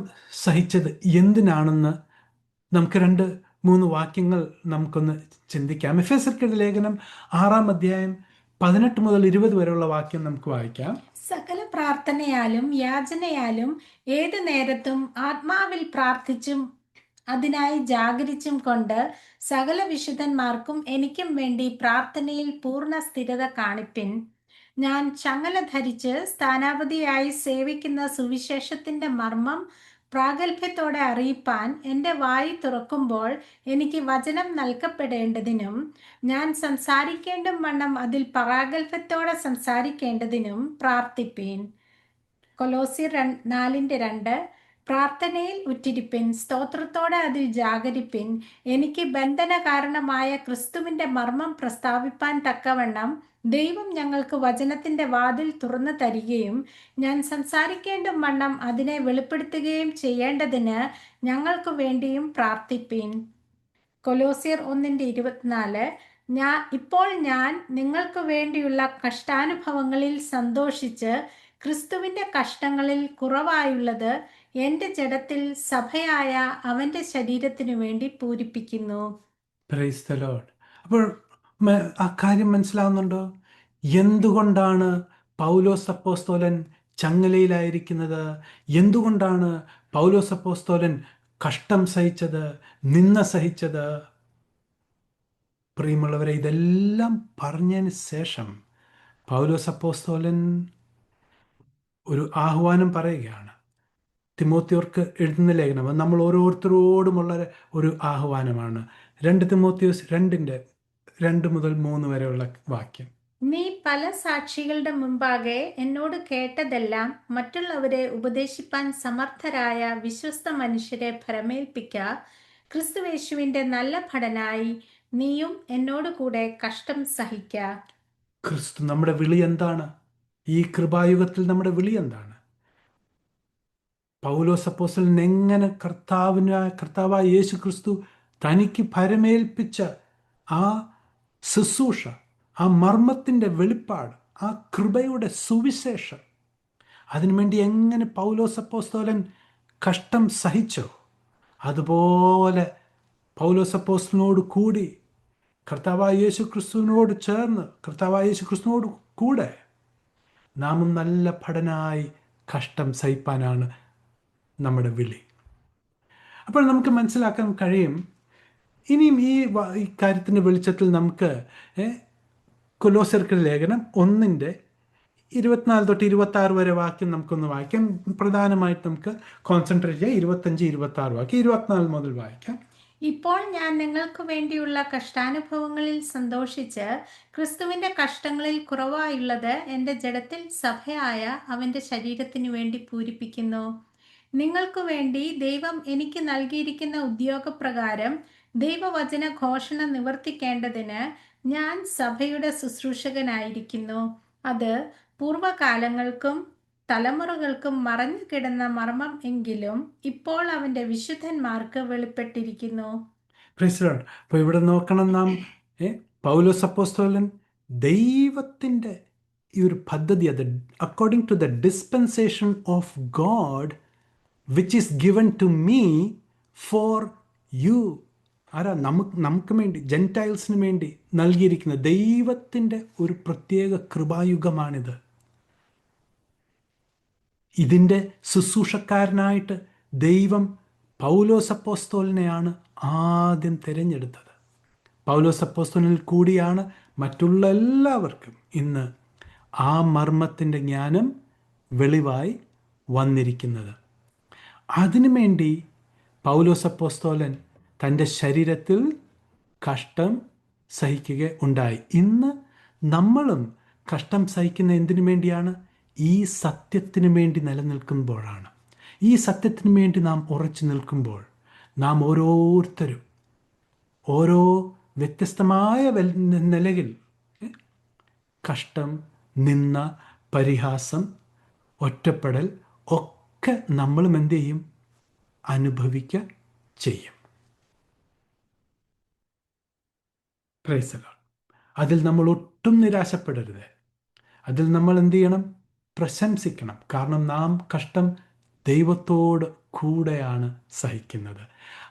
[SPEAKER 1] സഹിച്ചത് എന്തിനാണെന്ന് നമുക്ക് 2-3 വാക്യങ്ങൾ നമുക്കൊന്ന് ചിന്തിക്കാം. എഫേസ്യർക്കെഴുതിയ ലേഖനം 6-ാം അധ്യായം 18 മുതൽ 20 വരെയുള്ള വാക്യം നമുക്ക് വായിക്കാം.
[SPEAKER 2] സകല പ്രാർത്ഥനയാലും യാചനയാലും ഏതു നേരത്തും ആത്മാവിൽ പ്രാർത്ഥിച്ചും അതിനായി ജാഗരിച്ചും കൊണ്ട് സകല വിശുദ്ധന്മാർക്കും എനിക്കും വേണ്ടി പ്രാർത്ഥനയിൽ പൂർണ്ണ സ്ഥിരത കാണിപ്പിൻ. ഞാൻ ചങ്ങല ധരിച്ച് സ്ഥാനാപതിയായി സേവിക്കുന്ന സുവിശേഷത്തിന്റെ മർമ്മം പ്രാഗൽഭ്യത്തോടെ അറിയിപ്പാൻ എൻ്റെ വായി തുറക്കുമ്പോൾ എനിക്ക് വചനം നൽകപ്പെടേണ്ടതിനും ഞാൻ സംസാരിക്കേണ്ടും വണ്ണം അതിൽ പ്രാഗൽഭ്യത്തോടെ സംസാരിക്കേണ്ടതിനും പ്രാർത്ഥിപ്പീൻ. കൊലോസ്യർ 4:2. പ്രാർത്ഥനയിൽ ഉറ്റിരിപ്പിൻ, സ്തോത്രത്തോടെ അതിൽ ജാഗരിപ്പിൻ. എനിക്ക് ബന്ധന കാരണമായ ക്രിസ്തുവിന്റെ മർമ്മം പ്രസ്താവിപ്പാൻ തക്കവണ്ണം ദൈവം ഞങ്ങൾക്ക് വചനത്തിന്റെ വാതിൽ തുറന്നു തരികയും ഞാൻ സംസാരിക്കേണ്ടും വണ്ണം അതിനെ വെളിപ്പെടുത്തുകയും ചെയ്യേണ്ടതിന് ഞങ്ങൾക്ക് വേണ്ടിയും പ്രാർത്ഥിപ്പിൻ. കൊലോസ്യർ 1:24. ഇപ്പോൾ ഞാൻ നിങ്ങൾക്ക് വേണ്ടിയുള്ള കഷ്ടാനുഭവങ്ങളിൽ സന്തോഷിച്ച് ക്രിസ്തുവിന്റെ കഷ്ടങ്ങളിൽ കുറവായുള്ളത് എൻ്റെ ജഡത്തിൽ സഭയായ അവന്റെ ശരീരത്തിനു വേണ്ടി പൂരിപ്പിക്കുന്നു.
[SPEAKER 1] Price the Lord. അപ്പോൾ ആ കാര്യം മനസ്സിലാവുന്നുണ്ടോ? എന്തുകൊണ്ടാണ് പൗലോസ് അപ്പോസ്തലൻ ചങ്ങലയിലായിരിക്കുന്നത്? എന്തുകൊണ്ടാണ് പൗലോസ് അപ്പോസ്തലൻ കഷ്ടം സഹിച്ചത്, നിന്ന സഹിച്ചത്? പ്രിയമുള്ളവരെ, ഇതെല്ലാം പറഞ്ഞതിന് ശേഷം പൗലോസ് അപ്പോസ്തലൻ ഒരു ആഹ്വാനം പറയുകയാണ്. തിമോത്തിയോർക്ക് എഴുതുന്ന ലേഖനം നമ്മൾ ഓരോരുത്തരോടുമുള്ള ഒരു ആഹ്വാനമാണ്. 2 തിമോത്തിയോസ് 2:2-3 വരെയുള്ള വാക്യം.
[SPEAKER 2] നീ പല സാക്ഷികളുടെ മുമ്പാകെ എന്നോട് കേട്ടതെല്ലാം മറ്റുള്ളവരെ ഉപദേശിപ്പാൻ സമർത്ഥരായ വിശ്വസ്ത മനുഷ്യരെ ഭരമേൽപ്പിക്ക. ക്രിസ്തുയേശുവിന്റെ നല്ല ഭടനായി നീയും എന്നോട് കൂടെ കഷ്ടം സഹിക്ക.
[SPEAKER 1] ക്രിസ്തു നമ്മുടെ വിളി എന്താണ്? ഈ കൃപായുഗത്തിൽ നമ്മുടെ വിളി എന്താണ്? പൗലോസ് അപ്പോസ്തലൻ എങ്ങനെ കർത്താവായ യേശു ക്രിസ്തു തനിക്ക് ഭരമേൽപ്പിച്ച ആ ശുശ്രൂഷ, ആ മർമ്മത്തിൻ്റെ വെളിപ്പാട്, ആ കൃപയുടെ സുവിശേഷം, അതിനുവേണ്ടി എങ്ങനെ പൗലോസ് അപ്പോസ്തലൻ കഷ്ടം സഹിച്ചോ, അതുപോലെ പൗലോസ് അപ്പോസ്തലനോട് കൂടി കർത്താവായ യേശു ക്രിസ്തുവിനോട് ചേർന്ന്, കർത്താവായ യേശു ക്രിസ്തുവിനോട് കൂടെ നാമും നല്ല ഭടനായി കഷ്ടം സഹിപ്പാനാണ് നമ്മുടെ വിളി. അപ്പോൾ നമുക്ക് മനസ്സിലാക്കാൻ കഴിയും. ഇനിയും ഈ കാര്യത്തിൻ്റെ വെളിച്ചത്തിൽ നമുക്ക് കൊലോസ്യർക്ക് ലേഖനം 1:24-26 വരെ വാക്യം നമുക്കൊന്ന് വായിക്കാം. പ്രധാനമായിട്ട് നമുക്ക് കോൺസെൻട്രേറ്റ് ചെയ്യാം. 25-26 വാക്യം, 24 മുതൽ വായിക്കാം.
[SPEAKER 2] ഇപ്പോൾ ഞാൻ നിങ്ങൾക്ക് വേണ്ടിയുള്ള കഷ്ടാനുഭവങ്ങളിൽ സന്തോഷിച്ച് ക്രിസ്തുവിന്റെ കഷ്ടങ്ങളിൽ കുറവായുള്ളത് എൻ്റെ ജഡത്തിൽ സഭയായ അവന്റെ ശരീരത്തിനു വേണ്ടി പൂരിപ്പിക്കുന്നു. നിങ്ങൾക്ക് വേണ്ടി ദൈവം എനിക്ക് നൽകിയിരിക്കുന്ന ഉദ്യോഗപ്രകാരം ദൈവവചന ഘോഷണ നിവർത്തിക്കേണ്ടതിന് ഞാൻ സഭയുടെ ശുശ്രൂഷകനായിരിക്കുന്നു. അത് പൂർവകാലങ്ങൾക്കും തലമുറകൾക്കും മറഞ്ഞു കിടന്ന മർമ്മം എങ്കിലും ഇപ്പോൾ അവന്റെ വിശുദ്ധന്മാർക്ക് വെളിപ്പെട്ടിരിക്കുന്നു.
[SPEAKER 1] അപ്പോൾ ഇവിടെ നോക്കണം, നാം പൗലോസ് അപ്പോസ്തലൻ ദൈവത്തിൻ്റെ ഈ ഒരു പദ്ധതി, അത് according to the dispensation of God which is given to me for you. ആരാ? നമുക്ക് വേണ്ടി, ജെൻറ്റൈൽസിന് വേണ്ടി നൽകിയിരിക്കുന്ന ദൈവത്തിൻ്റെ ഒരു പ്രത്യേക കൃപായുഗമാണിത്. ഇതിൻ്റെ ശുശ്രൂഷക്കാരനായിട്ട് ദൈവം പൗലോസ് അപ്പോസ്തലനെയാണ് ആദ്യം തിരഞ്ഞെടുത്തത്. പൗലോസ് അപ്പോസ്തലനിൽ കൂടിയാണ് മറ്റുള്ള എല്ലാവർക്കും ഇന്ന് ആ മർമ്മത്തിൻ്റെ ജ്ഞാനം വെളിവായി വന്നിരിക്കുന്നത്. അതിനുവേണ്ടി പൗലോസ് അപ്പോസ്തലൻ തൻ്റെ ശരീരത്തിൽ കഷ്ടം സഹിക്കുക ഉണ്ടായി. ഇന്ന് നമ്മളും കഷ്ടം സഹിക്കുന്ന എന്തിനു വേണ്ടിയാണ്? ഈ സത്യത്തിന് വേണ്ടി നിലനിൽക്കുമ്പോഴാണ്. ഈ സത്യത്തിന് വേണ്ടി നാം ഉറച്ചു നിൽക്കുമ്പോൾ നാം ഓരോരുത്തരും ഓരോ വ്യത്യസ്തമായ നിലയിൽ കഷ്ടം, നിന്ന, പരിഹാസം, ഒറ്റപ്പെടൽ ഒക്കെ നമ്മളും എന്ത് ചെയ്യും? അനുഭവിക്കുക ചെയ്യും. Price the Lord. അതിൽ നമ്മൾ ഒട്ടും നിരാശപ്പെടരുത്. അതിൽ നമ്മൾ എന്ത് ചെയ്യണം? പ്രശംസിക്കണം. കാരണം നാം കഷ്ടം ദൈവത്തോട് കൂടെയാണ് സഹിക്കുന്നത്.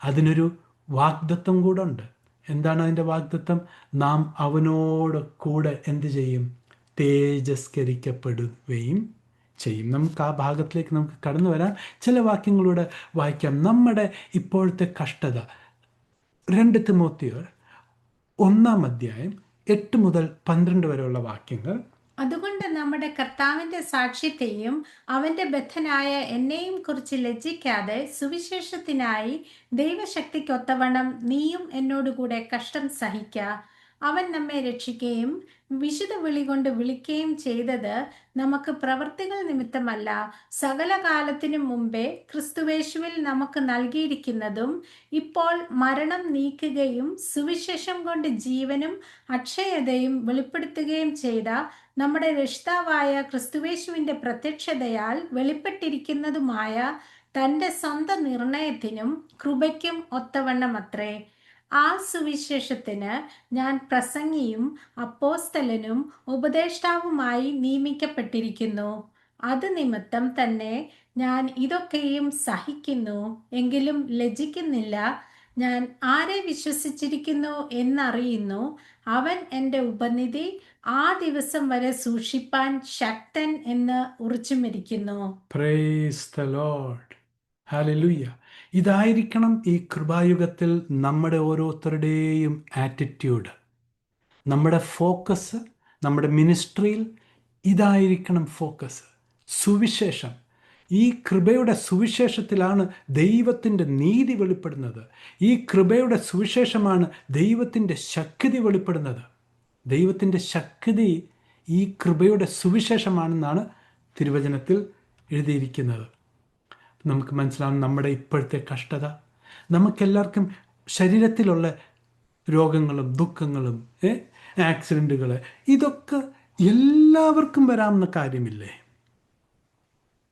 [SPEAKER 1] അതിനൊരു വാഗ്ദത്തം കൂടെ ഉണ്ട്. എന്താണ് അതിൻ്റെ വാഗ്ദത്തം? നാം അവനോട് കൂടെ എന്ത് ചെയ്യും? തേജസ്കരിക്കപ്പെടുകയും ചെയ്യും. നമുക്ക് ആ ഭാഗത്തിലേക്ക് നമുക്ക് കടന്നു വരാം. ചില വാക്യങ്ങളൂടെ വായിക്കാം. നമ്മുടെ ഇപ്പോഴത്തെ കഷ്ടത 2 തിമോത്തിയർ 1-ാം അധ്യായം 8 മുതൽ 12 വരെയുള്ള വാക്യങ്ങൾ.
[SPEAKER 2] അതുകൊണ്ട് നമ്മുടെ കർത്താവിന്റെ സാക്ഷ്യത്തെയും അവന്റെ ബദ്ധനായ എന്നെയും കുറിച്ച് ലജ്ജിക്കാതെ സുവിശേഷത്തിനായി ദൈവശക്തിക്കൊത്തവണ്ണം നീയും എന്നോടുകൂടെ കഷ്ടം സഹിക്ക. അവൻ നമ്മെ രക്ഷിക്കുകയും വിശുദ്ധ വിളി കൊണ്ട് വിളിക്കുകയും ചെയ്തത് നമുക്ക് പ്രവൃത്തികൾ നിമിത്തമല്ല, സകല കാലത്തിനും മുമ്പേ ക്രിസ്തുവേശുവിൽ നമുക്ക് നൽകിയിരിക്കുന്നതും ഇപ്പോൾ മരണം നീക്കുകയും സുവിശേഷം കൊണ്ട് ജീവനും അക്ഷയതയും വെളിപ്പെടുത്തുകയും ചെയ്ത നമ്മുടെ രക്ഷിതാവായ ക്രിസ്തുവേശുവിന്റെ പ്രത്യക്ഷതയാൽ വെളിപ്പെട്ടിരിക്കുന്നതുമായ തന്റെ സ്വന്തം നിർണയത്തിനും കൃപയ്ക്കും ഒത്തവണ്ണമത്രേ. ആ സുവിശേഷത്തിന് ഞാൻ പ്രസംഗിയും അപ്പോസ്തലനും ഉപദേഷ്ടാവുമായി നിയമിക്കപ്പെട്ടിരിക്കുന്നു. അത് നിമിത്തം തന്നെ ഞാൻ ഇതൊക്കെയും സഹിക്കുന്നു, എങ്കിലും ലജ്ജിക്കുന്നില്ല. ഞാൻ ആരെ വിശ്വസിച്ചിരിക്കുന്നു എന്നറിയുന്നു. അവൻ എൻ്റെ ഉപനിധി ആ ദിവസം വരെ സൂക്ഷിപ്പാൻ ശക്തൻ എന്ന് ഉറച്ചുമിരിക്കുന്നു.
[SPEAKER 1] Praise the Lord. ഹല്ലേലൂയ. ഇതായിരിക്കണം ഈ കൃപായുഗത്തിൽ നമ്മുടെ ഓരോരുത്തരുടെയും ആറ്റിറ്റ്യൂഡ്, നമ്മുടെ ഫോക്കസ്. നമ്മുടെ മിനിസ്ട്രിയിൽ ഇതായിരിക്കണം ഫോക്കസ്. സുവിശേഷം, ഈ കൃപയുടെ സുവിശേഷത്തിലാണ് ദൈവത്തിൻ്റെ നീതി വെളിപ്പെടുന്നത്. ഈ കൃപയുടെ സുവിശേഷമാണ് ദൈവത്തിൻ്റെ ശക്തി വെളിപ്പെടുന്നത്. ദൈവത്തിൻ്റെ ശക്തി ഈ കൃപയുടെ സുവിശേഷമാണെന്നാണ് തിരുവചനത്തിൽ എഴുതിയിരിക്കുന്നത്. നമുക്ക് മനസ്സിലാവും നമ്മുടെ ഇപ്പോഴത്തെ കഷ്ടത. നമുക്കെല്ലാവർക്കും ശരീരത്തിലുള്ള രോഗങ്ങളും ദുഃഖങ്ങളും ആക്സിഡൻറ്റുകൾ, ഇതൊക്കെ എല്ലാവർക്കും വരാവുന്ന കാര്യമില്ലേ?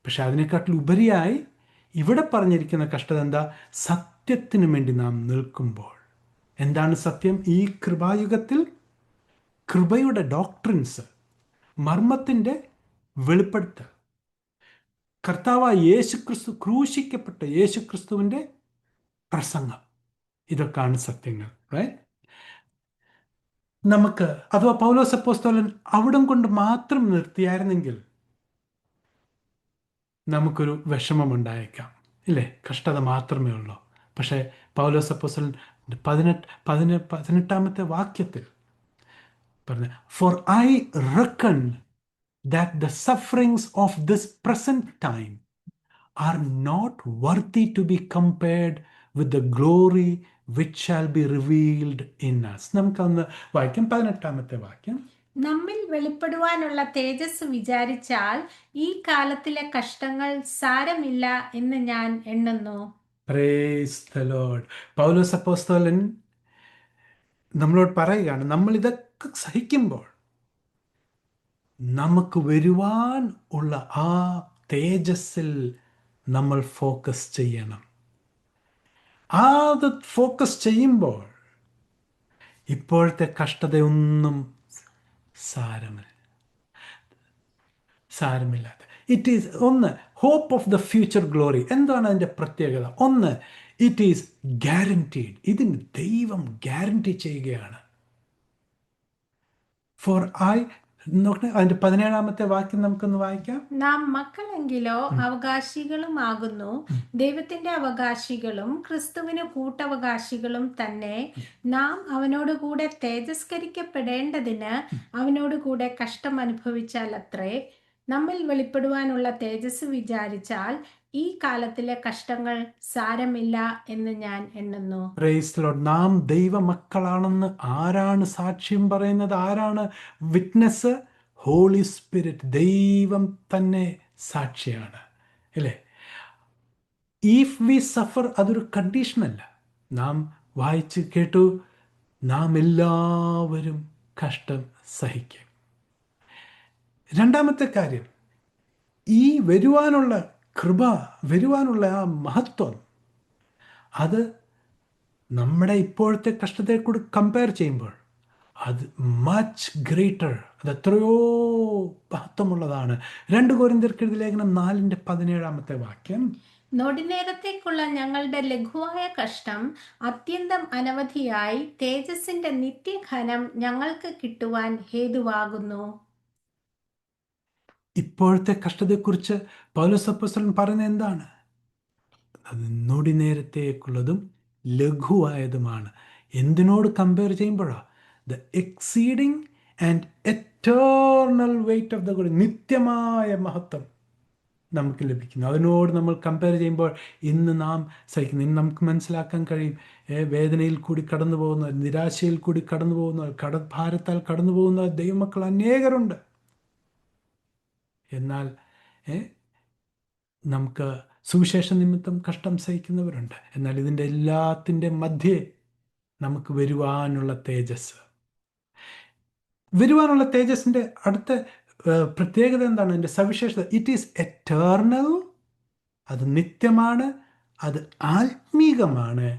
[SPEAKER 1] പക്ഷെ അതിനെക്കാട്ടിൽ ഉപരിയായി ഇവിടെ പറഞ്ഞിരിക്കുന്ന കഷ്ടത എന്താ? സത്യത്തിനു വേണ്ടി നാം നിൽക്കുമ്പോൾ. എന്താണ് സത്യം? ഈ കൃപായുഗത്തിൽ കൃപയുടെ ഡോക്ട്രിൻസ്, മർമ്മത്തിൻ്റെ വെളിപ്പെടുത്തൽ, കർത്താവായ യേശുക്രിസ്തു, ക്രൂശിക്കപ്പെട്ട യേശുക്രിസ്തുവിൻ്റെ പ്രസംഗം, ഇതൊക്കെയാണ് സത്യങ്ങൾ. നമുക്ക് അഥവാ പൗലോസ് അപ്പോസ്തലൻ അവിടം കൊണ്ട് മാത്രം നിർത്തിയായിരുന്നെങ്കിൽ നമുക്കൊരു വിഷമമുണ്ടായേക്കാം, ഇല്ലേ? കഷ്ടത മാത്രമേ ഉള്ളൂ. പക്ഷേ പൗലോസ് അപ്പോസ്തലൻ 18-ാമത്തെ വാക്യത്തിൽ പറഞ്ഞു, for I reckon that the sufferings of this present time are not worthy to be compared with the glory which shall be revealed in us. നമുക്കൊന്ന് വായിക്കാം 18-ാമത്തെ വാക്യം.
[SPEAKER 2] നമ്മിൽ വെളിപ്പെടുവാനുള്ള തേജസ് വിചാരിച്ചാൽ ഈ കാലത്തിലെ കഷ്ടങ്ങൾ സാരമില്ല എന്ന് ഞാൻ എണ്ണുന്നു.
[SPEAKER 1] Praise the Lord. പൗലോസ് അപ്പോസ്തലൻ നമ്മളോട് പറയുകയാണ്, നമ്മൾ ഇതൊക്കെ സഹിക്കുമ്പോൾ നമുക്ക് വരുവാൻ ഉള്ള ആ തേജസ്സിൽ നമ്മൾ ഫോക്കസ് ചെയ്യണം. അത് ഫോക്കസ് ചെയ്യുമ്പോൾ ഇപ്പോഴത്തെ കഷ്ടതയൊന്നും സാരമില്ലാത്ത ഇറ്റ് ഈസ് ഒന്ന് hope of the future glory. എന്താണ് അതിൻ്റെ പ്രത്യേകത? ഒന്ന്, ഇറ്റ് ഈസ് ഗ്യാരൻറ്റീഡ്. ഇതിന് ദൈവം ഗ്യാരൻറ്റി ചെയ്യുകയാണ്. ഫോർ ഐ നോക്കണേ, അതിന്റെ 17-ാമത്തെ വാക്യം നമുക്കൊന്ന് വായിക്കാം.
[SPEAKER 2] നാം മക്കളെങ്കിലോ അവകാശികളുമാകുന്നു, ദൈവത്തിന്റെ അവകാശികളും ക്രിസ്തുവിന് കൂട്ടവകാശികളും തന്നെ. നാം അവനോട് കൂടെ തേജസ്കരിക്കപ്പെടേണ്ടതിന് അവനോട് കൂടെ കഷ്ടം അനുഭവിച്ചാൽ അത്രേ. നമ്മിൽ വെളിപ്പെടുവാനുള്ള തേജസ് വിചാരിച്ചാൽ ഈ കാലത്തിലെ കഷ്ടങ്ങൾ സാരമില്ല എന്ന് ഞാൻ എണ്ണുന്നു.
[SPEAKER 1] Price the Lord. നാം ദൈവമക്കളാണെന്ന് ആരാണ് സാക്ഷ്യം പറയുന്നത്? ആരാണ് വിറ്റ്നസ്? Holy spirit. ദൈവം തന്നെ സാക്ഷിയാണ്, അല്ലേ? ഇഫ് വി സഫർ, അതൊരു കണ്ടീഷനല്ല. നാം വായിച്ച് കേട്ടു, നാം എല്ലാവരും കഷ്ടം സഹിക്കും. രണ്ടാമത്തെ കാര്യം, ഈ വരുവാനുള്ള കൃപ, വരുവാനുള്ള ആ മഹത്വം, അത് നമ്മുടെ ഇപ്പോഴത്തെ കഷ്ടത്തെ കൂടി കമ്പയർ ചെയ്യുമ്പോൾ അത് മച്ച് ഗ്രേറ്റർ, അത് എത്രയോ മഹത്വമുള്ളതാണ്. 2 കൊരിന്ത്യർക്ക് എഴുതിയ ലേഖനം 4-ന്റെ 17-ാമത്തെ വാക്യം.
[SPEAKER 2] നൊടിനേരത്തേക്കുള്ള ഞങ്ങളുടെ ലഘുവായ കഷ്ടം അത്യന്തം അനവധിയായി തേജസ്സിന്റെ നിത്യഘനം ഞങ്ങൾക്ക് കിട്ടുവാൻ ഹേതുവാകുന്നു.
[SPEAKER 1] ഇപ്പോഴത്തെ കഷ്ടതയെക്കുറിച്ച് പൗലോസ് അപ്പോസ്തലൻ പറയുന്നത് എന്താണ്? അത് നൊടി നേരത്തേക്കുള്ളതും ലഘുവായതുമാണ്. എന്തിനോട് കമ്പയർ ചെയ്യുമ്പോഴാണ്? The exceeding and eternal weight of the God, നിത്യമായ മഹത്വം നമുക്ക് ലഭിക്കുന്നു. അതിനോട് നമ്മൾ കമ്പയർ ചെയ്യുമ്പോൾ ഇന്ന് നാം സഹിക്കുന്നു. ഇന്ന് നമുക്ക് മനസ്സിലാക്കാൻ കഴിയും, വേദനയിൽ കൂടി കടന്നു പോകുന്ന, നിരാശയിൽ കൂടി കടന്നു പോകുന്ന, കടഭാരത്താൽ കടന്നു പോകുന്ന ദൈവമക്കൾ അനേകരുണ്ട്. എന്നാൽ നമുക്ക് സുവിശേഷ നിമിത്തം കഷ്ടം സഹിക്കുന്നവരുണ്ട്. എന്നാൽ ഇതിൻ്റെ എല്ലാത്തിൻ്റെ മധ്യേ നമുക്ക് വരുവാനുള്ള തേജസ്സിൻ്റെ അടുത്ത പ്രത്യേകത എന്താണ്? എൻ്റെ സവിശേഷത, ഇറ്റ് ഈസ് എറ്റേർണൽ, അത് നിത്യമാണ്, അത് ആത്മീകമാണ്.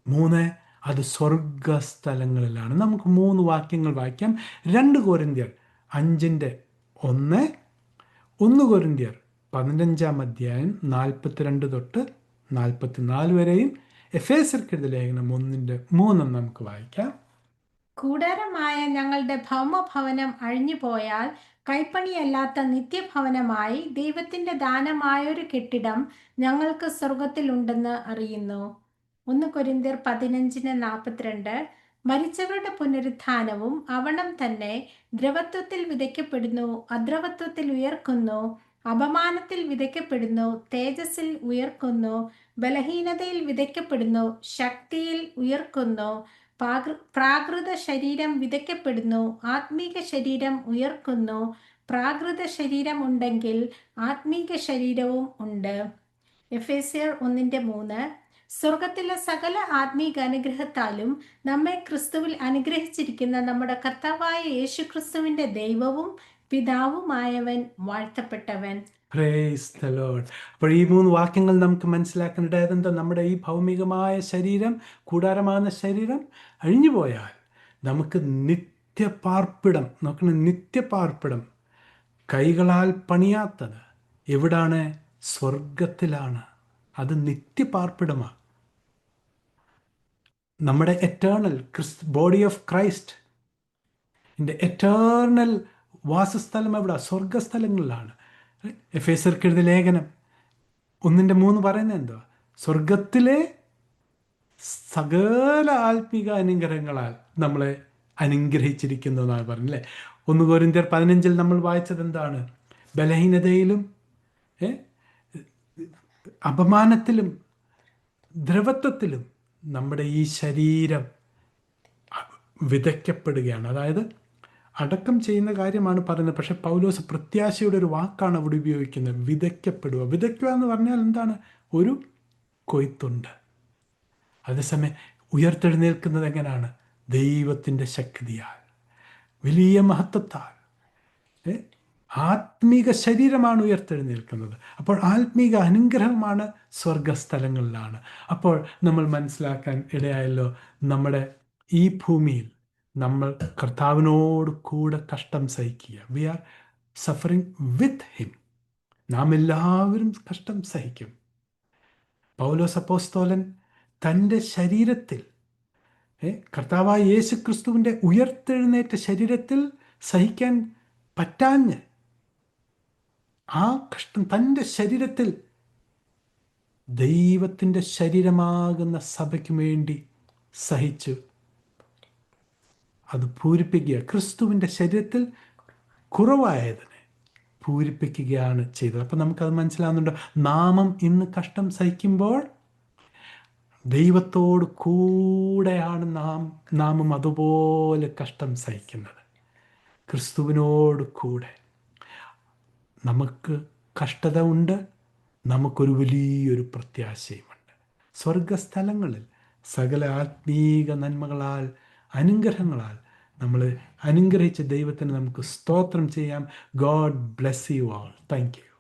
[SPEAKER 1] 3, അത് സ്വർഗസ്ഥലങ്ങളിലാണ്. നമുക്ക് 3 വാക്യങ്ങൾ വായിക്കാം. 2 കൊരിന്ത്യർ 5:1, 1 കൊരിന്ത്യർ 15:42 തൊട്ട് 44 വരെയും, എഫേസ്യർക്കെഴുതിയ ലേഖനം 1:3 നമുക്ക് വായിക്കാം.
[SPEAKER 2] കൂടാരമായ ഞങ്ങളുടെ ഭൗമഭവനം അഴിഞ്ഞുപോയാൽ കൈപ്പണിയല്ലാത്ത നിത്യഭവനമായി ദൈവത്തിന്റെ ദാനമായൊരു കെട്ടിടം ഞങ്ങൾക്ക് സ്വർഗത്തിലുണ്ടെന്ന് അറിയുന്നു. 1 കൊരിന്ത്യർ 15:42. മരിച്ചവരുടെ പുനരുത്ഥാനവും അവണം തന്നെ ദ്രവത്വത്തിൽ വിതയ്ക്കപ്പെടുന്നു, അദ്രവത്വത്തിൽ ഉയർക്കുന്നു, അപമാനത്തിൽ വിതയ്ക്കപ്പെടുന്നു, തേജസ്സിൽ ഉയർക്കുന്നു, ബലഹീനതയിൽ വിതയ്ക്കപ്പെടുന്നു, ശക്തിയിൽ ഉയർക്കുന്നു. പ്രാകൃത ശരീരം വിതയ്ക്കപ്പെടുന്നു, ആത്മീക ശരീരം ഉയർക്കുന്നു. പ്രാകൃത ശരീരം ഉണ്ടെങ്കിൽ ആത്മീക ശരീരവും ഉണ്ട്. എഫേസ്യർ 1:3. സ്വർഗത്തിലെ സകല ആത്മീക അനുഗ്രഹത്താലും നമ്മെ ക്രിസ്തുവിൽ അനുഗ്രഹിച്ചിരിക്കുന്ന നമ്മുടെ കർത്താവായ യേശു ക്രിസ്തുവിന്റെ ദൈവവും പിതാവുമായവൻ വാഴ്ത്തപ്പെട്ടവൻ.
[SPEAKER 1] Praise the Lord. അപ്പോൾ ഈ 3 വാക്യങ്ങൾ നമുക്ക് മനസ്സിലാക്കേണ്ടത് എന്താ? നമ്മുടെ ഈ ഭൗമികമായ ശരീരം, കൂടാരമാകുന്ന ശരീരം അഴിഞ്ഞുപോയാൽ നമുക്ക് നിത്യപാർപ്പിടം, നോക്കണം, നിത്യപാർപ്പിടം, കൈകളാൽ പണിയാത്തത് എവിടാണ്? സ്വർഗത്തിലാണ്. അത് നിത്യപാർപ്പിടമാണ്. നമ്മുടെ eternal body of Christ eternal വാസസ്ഥലം എവിടെ? സ്വർഗസ്ഥലങ്ങളിലാണ്. എഫേസ്യർക്കെഴുതിയ ലേഖനം 1:3 പറയുന്നത് എന്തുവാ? സ്വർഗത്തിലെ സകല ആത്മിക അനുഗ്രഹങ്ങളാൽ നമ്മളെ അനുഗ്രഹിച്ചിരിക്കുന്നു എന്നാണ് പറഞ്ഞല്ലേ. 1 കൊരിന്ത്യർ 15 നമ്മൾ വായിച്ചത് എന്താണ്? ബലഹീനതയിലും അപമാനത്തിലും ദ്രവത്വത്തിലും നമ്മുടെ ഈ ശരീരം വിതയ്ക്കപ്പെടുകയാണ്. അതായത് അടക്കം ചെയ്യുന്ന കാര്യമാണ് പറയുന്നത്. പക്ഷെ പൗലോസ് പ്രത്യാശയുടെ ഒരു വാക്കാണ് അവിടെ ഉപയോഗിക്കുന്നത്, വിതയ്ക്കപ്പെടുക. വിതയ്ക്കുക എന്ന് പറഞ്ഞാൽ എന്താണ്? ഒരു കൊയ്ത്തുണ്ട്. അതേസമയം ഉയർത്തെഴുന്നേൽക്കുന്നത് എങ്ങനെയാണ്? ദൈവത്തിൻ്റെ ശക്തിയാൽ, വലിയ മഹത്വത്താൽ. ആത്മീക ശരീരമാണ് ഉയർത്തെഴുന്നേൽക്കുന്നത്. അപ്പോൾ ആത്മീക അനുഗ്രഹമാണ് സ്വർഗസ്ഥലങ്ങളിലാണ്. അപ്പോൾ നമ്മൾ മനസ്സിലാക്കാൻ ഇടയായല്ലോ, നമ്മുടെ ഈ ഭൂമിയിൽ നമ്മൾ കർത്താവിനോട് കൂടെ കഷ്ടം സഹിക്കുക. We are suffering with him. നാം എല്ലാവരും കഷ്ടം സഹിക്കും. പൗലോസ് അപ്പോസ്തലൻ തൻ്റെ ശരീരത്തിൽ, കർത്താവായ യേശു ക്രിസ്തുവിൻ്റെ ഉയർത്തെഴുന്നേറ്റ ശരീരത്തിൽ സഹിക്കാൻ പറ്റാഞ്ഞ് ആ കഷ്ടം തൻ്റെ ശരീരത്തിൽ ദൈവത്തിൻ്റെ ശരീരമാകുന്ന സഭയ്ക്ക് വേണ്ടി സഹിച്ചു. അത് പൂരിപ്പിക്കുക, ക്രിസ്തുവിൻ്റെ ശരീരത്തിൽ കുറവായതിനെ പൂരിപ്പിക്കുകയാണ് ചെയ്തത്. അപ്പം നമുക്കത് മനസ്സിലാവുന്നുണ്ട്. നാമം ഇന്ന് കഷ്ടം സഹിക്കുമ്പോൾ ദൈവത്തോട് കൂടെയാണ് നാമും അതുപോലെ കഷ്ടം സഹിക്കുന്നത്. ക്രിസ്തുവിനോട് കൂടെ നമുക്ക് കഷ്ടത ഉണ്ട്, നമുക്കൊരു വലിയൊരു പ്രത്യാശയുമുണ്ട്. സ്വർഗസ്ഥലങ്ങളിൽ സകല ആത്മീക നന്മകളാൽ, അനുഗ്രഹങ്ങളാൽ നമ്മൾ അനുഗ്രഹിച്ച ദൈവത്തിന് നമുക്ക് സ്തോത്രം ചെയ്യാം. God bless you all. Thank you.